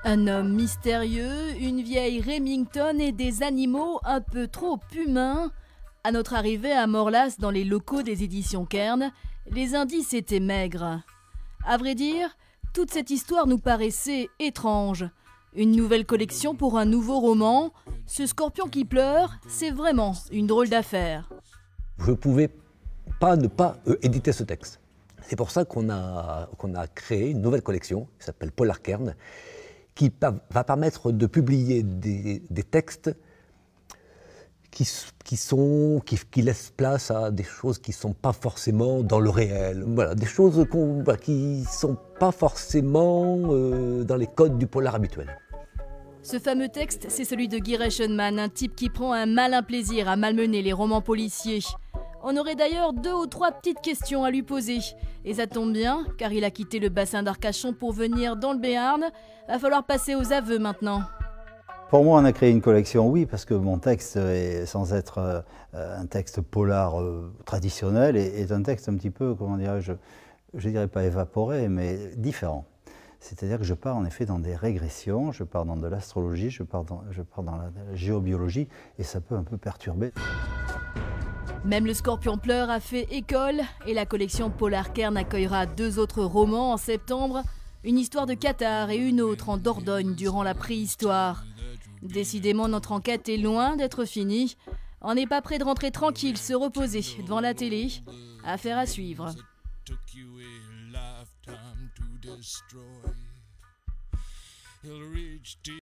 Un homme mystérieux, une vieille Remington et des animaux un peu trop humains. À notre arrivée à Morlas, dans les locaux des éditions Kern, les indices étaient maigres. À vrai dire, toute cette histoire nous paraissait étrange. Une nouvelle collection pour un nouveau roman. Ce scorpion qui pleure, c'est vraiment une drôle d'affaire. Je ne pouvais pas ne pas éditer ce texte. C'est pour ça qu'on a créé une nouvelle collection qui s'appelle Polar Kern, qui va permettre de publier des textes qui laissent place à des choses qui ne sont pas forcément dans le réel. Voilà, des choses qui ne sont pas forcément dans les codes du polar habituel. Ce fameux texte, c'est celui de Guy Reichenmann, un type qui prend un malin plaisir à malmener les romans policiers. On aurait d'ailleurs 2 ou 3 petites questions à lui poser. Et ça tombe bien, car il a quitté le bassin d'Arcachon pour venir dans le Béarn. Va falloir passer aux aveux maintenant. Pour moi, on a créé une collection, oui, parce que mon texte, sans être un texte polar traditionnel, est un texte un petit peu, comment dirais-je, je dirais pas évaporé, mais différent. C'est-à-dire que je pars en effet dans des régressions, je pars dans de l'astrologie, je pars dans la géobiologie, et ça peut un peu perturber. Même le Scorpion pleure a fait école, et la collection Polar Kern accueillera 2 autres romans en septembre, une histoire de Qatar et une autre en Dordogne durant la préhistoire. Décidément, notre enquête est loin d'être finie. On n'est pas près de rentrer tranquille, se reposer devant la télé. Affaire à suivre.